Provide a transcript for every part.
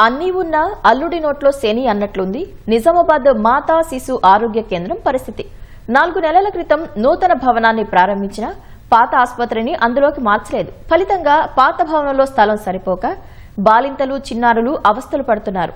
అన్నీ ఉన్నా అల్లుడి నోట్లో శని అన్నట్లుంది నిజామాబాద్ మాతా శిశు ఆరోగ్య కేంద్రం పరిస్థితి. 4 నెలల క్రితం నూతన భవనాన్ని ప్రారంభించిన పాత ఆసుపత్రిని అందులోకి మార్చలేదు. ఫలితంగా పాత భవనంలో స్థలం సరిపోక బాలింతలు చిన్నారులు అవస్థలు పడుతున్నారు.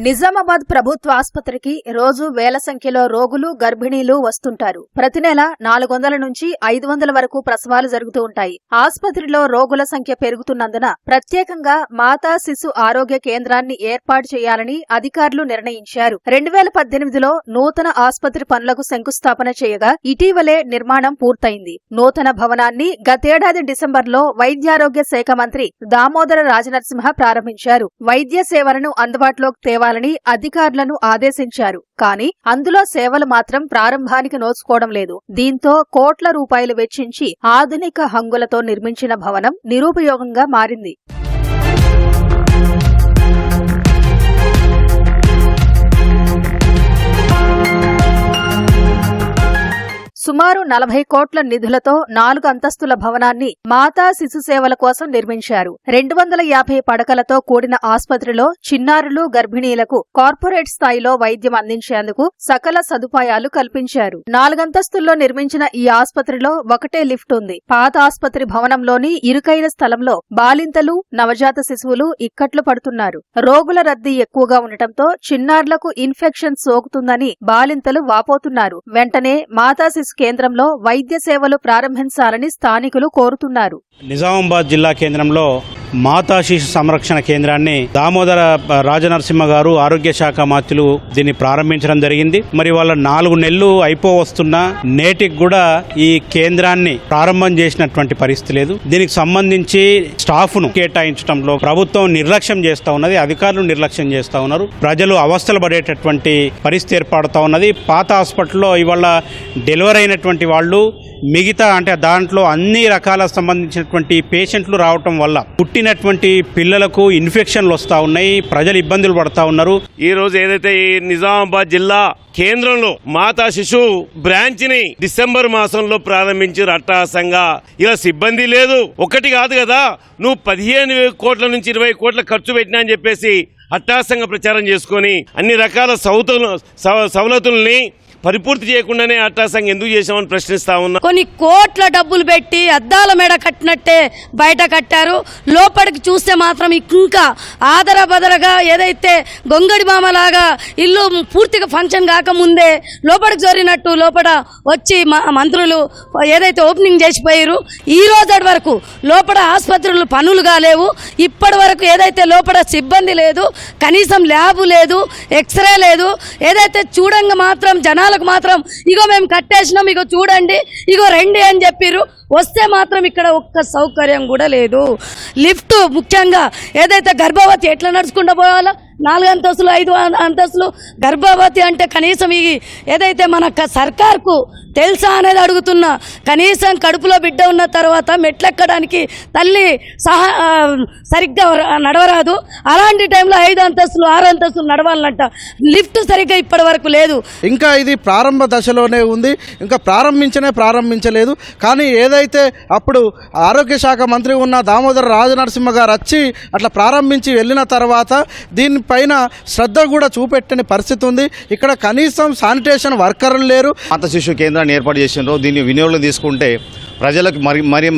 నిజామాబాద్ ప్రభుత్వ ఆసుపత్రికి రోజు వేల సంఖ్యలో రోగులు గర్భిణీలు వస్తుంటారు. ప్రతి నెల 400 నుంచి 500 వరకు ప్రసవాలు జరుగుతూ ఉంటాయి. ఆసుపత్రిలో రోగుల సంఖ్య పెరుగుతున్నందున ప్రత్యేకంగా మాతా శిశు ఆరోగ్య కేంద్రాన్ని ఏర్పాటు చేయాలని అధికారులు నిర్ణయించారు. 2018లో నూతన ఆసుపత్రి పనులకు శంకుస్థాపన చేయగా ఇటీవలే నిర్మాణం పూర్తయింది. నూతన భవనాన్ని గతేడాది డిసెంబర్లో వైద్యారోగ్య శాఖ మంత్రి దామోదర రాజనరసింహ ప్రారంభించారు. వైద్య సేవలను అందుబాటులోకి తేవాలని అధికారులను ఆదేశించారు. కానీ అందులో సేవలు మాత్రం ప్రారంభానికి నోచుకోవడం లేదు. దీంతో కోట్ల రూపాయలు వెచ్చించి ఆధునిక హంగులతో నిర్మించిన భవనం నిరుపయోగంగా మారింది. సుమారు 40 కోట్ల నిధులతో 4 అంతస్తుల భవనాన్ని మాతా శిశు సేవల కోసం నిర్మించారు. 250 పడకలతో కూడిన ఆసుపత్రిలో చిన్నారులు గర్భిణీలకు కార్పొరేట్ స్థాయిలో వైద్యం అందించేందుకు సకల సదుపాయాలు కల్పించారు. 4 అంతస్తుల్లో నిర్మించిన ఈ ఆసుపత్రిలో ఒకటే లిఫ్ట్ ఉంది. పాత ఆసుపత్రి భవనంలోని ఇరుకైన స్థలంలో బాలింతలు నవజాత శిశువులు ఇక్కట్లు పడుతున్నారు. రోగుల రద్దీ ఎక్కువగా ఉండటంతో చిన్నారులకు ఇన్ఫెక్షన్ సోకుతుందని బాలింతలు వాపోతున్నారు. వెంటనే మాతా శిశు కేంద్రంలో వైద్య సేవలు ప్రారంభించాలని స్థానికులు కోరుతున్నారు. నిజామాబాద్ జిల్లా కేంద్రంలో మాతా శిశు సంరక్షణ కేంద్రాన్ని దామోదర రాజనరసింహ గారు ఆరోగ్య శాఖ మంత్రులు దీన్ని ప్రారంభించడం జరిగింది. మరి వాళ్ళ 4 నెలలు అయిపోవస్తున్నా నేటికి కూడా ఈ కేంద్రాన్ని ప్రారంభం చేసినటువంటి పరిస్థితి లేదు. దీనికి సంబంధించి స్టాఫ్ను కేటాయించడంలో ప్రభుత్వం నిర్లక్ష్యం చేస్తా ఉన్నది, అధికారులు నిర్లక్ష్యం చేస్తా ఉన్నారు. ప్రజలు అవస్థలు పడేటటువంటి పరిస్థితి ఏర్పడుతూ ఉన్నది. పాత హాస్పిటల్లో ఇవాళ డెలివరీ అయినటువంటి వాళ్ళు మిగతా అంటే దాంట్లో అన్ని రకాల సంబంధించినటువంటి పేషెంట్లు రావటం వల్ల పుట్టినటువంటి పిల్లలకు ఇన్ఫెక్షన్లు వస్తూ ఉన్నాయి, ప్రజలు ఇబ్బందులు పడతా ఉన్నారు. ఈ రోజు ఏదైతే ఈ నిజామాబాద్ జిల్లా కేంద్రంలో మాతా శిశు బ్రాంచ్ ని డిసెంబర్ మాసంలో ప్రారంభించారు అట్టహాసంగా. ఇలా సిబ్బంది లేదు, ఒకటి కాదు కదా, నువ్వు 15 కోట్ల నుంచి 20 కోట్ల ఖర్చు పెట్టినా అని చెప్పేసి అట్టహాసంగా ప్రచారం చేసుకొని అన్ని రకాల సవలతుల్ని పరిపూర్తి చేయకుండానే అట్టాసంగా ఎందుకు చేశామని ప్రశ్నిస్తా ఉన్నా. కొన్ని కోట్ల డబ్బులు పెట్టి అద్దాల మేడ కట్టినట్టే బయట కట్టారు. లోపలికి చూస్తే మాత్రం ఇంకా ఆదరబదరగా ఏదైతే గొంగడి మామలాగా ఇల్లు పూర్తిగా ఫంక్షన్ కాకముందే లోపలికి జోరినట్టు లోపల వచ్చి మంత్రులు ఏదైతే ఓపెనింగ్ చేసిపోయారు. ఈ రోజు వరకు లోపల ఆసుపత్రులు పనులు కాలేవు. ఇప్పటి వరకు ఏదైతే లోపల సిబ్బంది లేదు, కనీసం ల్యాబ్ లేదు, ఎక్స్రే లేదు. ఏదైతే చూడంగా మాత్రం జనాలు మాత్రం ఇగో మేము కట్టేసినాం, ఇగో చూడండి, ఇగో రండి అని చెప్పిర్రు. వస్తే మాత్రం ఇక్కడ ఒక్క సౌకర్యం కూడా లేదు. లిఫ్ట్ ముఖ్యంగా ఏదైతే గర్భవతి ఎట్లా నడుచుకుంటూ పోవాలో 4 అంతస్తులు 5 అంతస్తులు గర్భవతి అంటే కనీసం ఈ ఏదైతే మన సర్కార్కు తెలుసా అనేది అడుగుతున్నా. కనీసం కడుపులో బిడ్డ ఉన్న తర్వాత మెట్లెక్కడానికి తల్లి సరిగ్గా నడవరాదు. అలాంటి టైంలో 5 అంతస్తులు 6 అంతస్తులు నడవాలంట. లిఫ్ట్ సరిగ్గా ఇప్పటి వరకు లేదు. ఇంకా ఇది ప్రారంభ దశలోనే ఉంది, ఇంకా ప్రారంభించలేదు. కానీ ఏదైతే అప్పుడు ఆరోగ్య శాఖ మంత్రి ఉన్న దామోదర రాజనరసింహ గారు వచ్చి అట్లా ప్రారంభించి వెళ్ళిన తర్వాత దీనిపైన శ్రద్ధ కూడా చూపెట్టని పరిస్థితి ఉంది. ఇక్కడ కనీసం శానిటేషన్ వర్కర్లు లేరు. మాతా శిశు కేంద్రాన్ని ఏర్పాటు చేసినారు. దీన్ని వినియోగం తీసుకుంటే ప్రజలకు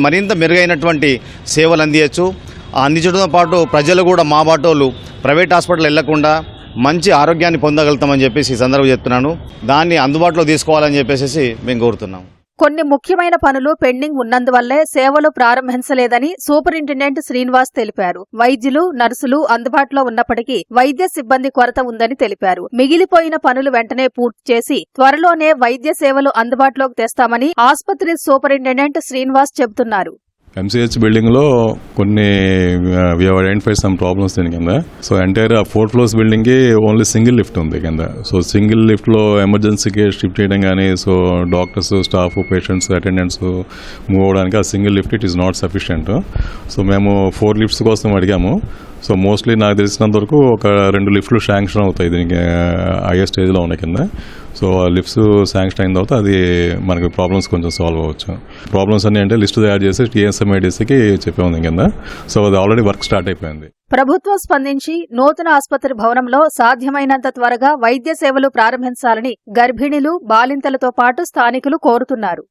మరింత మెరుగైనటువంటి సేవలు అందించవచ్చు. అందించడంతో పాటు ప్రజలు కూడా మా బాటోళ్ళు ప్రైవేట్ హాస్పిటల్ వెళ్లకుండా మంచి ఆరోగ్యాన్ని పొందగలుగుతామని చెప్పేసి ఈ సందర్భంగా చెప్తున్నాను. దాన్ని అందుబాటులో తీసుకోవాలని చెప్పేసి మేము కోరుతున్నాం. కొన్ని ముఖ్యమైన పనులు పెండింగ్ ఉన్నందువల్లే సేవలు ప్రారంభించలేదని సూపరింటెండెంట్ శ్రీనివాస్ తెలిపారు. వైద్యులు, నర్సులు అందుబాటులో ఉన్నప్పటికీ వైద్య సిబ్బంది కొరత ఉందని తెలిపారు. మిగిలిపోయిన పనులు వెంటనే పూర్తి చేసి త్వరలోనే వైద్య సేవలు అందుబాటులోకి తెస్తామని ఆసుపత్రి సూపరింటెండెంట్ శ్రీనివాస్ చెబుతున్నారు. MCH బిల్డింగ్ లో కొన్ని ఐడెంటిఫైడ్ సమ్ ప్రాబ్లమ్స్ దీని కింద. సో ఎంటైర్ 4 ఫ్లోర్స్ బిల్డింగ్ కి ఓన్లీ సింగిల్ లిఫ్ట్ ఉంది కింద. సో సింగిల్ లిఫ్ట్ లో ఎమర్జెన్సీకి షిఫ్ట్ చేయడం కానీ, so doctors, staff, patients, attendants move అవడానికి ఆ single lift it is not sufficient. So మేము 4 లిఫ్ట్స్ కోసం అడిగాము. సో మోస్ట్లీ నాకు తెలిసినంత వరకు ఒక 2 లిఫ్ట్లు శాంక్షన్ అవుతాయి దీనికి హైయర్ స్టేజ్లో ఉన్న కింద. సో ఆ లిఫ్ట్స్ శాంక్షన్ అయిన తర్వాత అది మనకి ప్రాబ్లమ్స్ కొంచెం సాల్వ్ అవ్వచ్చు. ప్రాబ్లమ్స్ అన్ని అంటే లిస్ట్ తయారు చేసి టీఎస్ఎంఐడిసికి చెప్పాము కింద. సో అది ఆల్రెడీ వర్క్ స్టార్ట్ అయిపోయింది. ప్రభుత్వం స్పందించి నూతన ఆసుపత్రి భవనంలో సాధ్యమైనంత త్వరగా వైద్య సేవలు ప్రారంభించాలని గర్భిణీలు, బాలింతలతో పాటు స్థానికులు కోరుతున్నారు.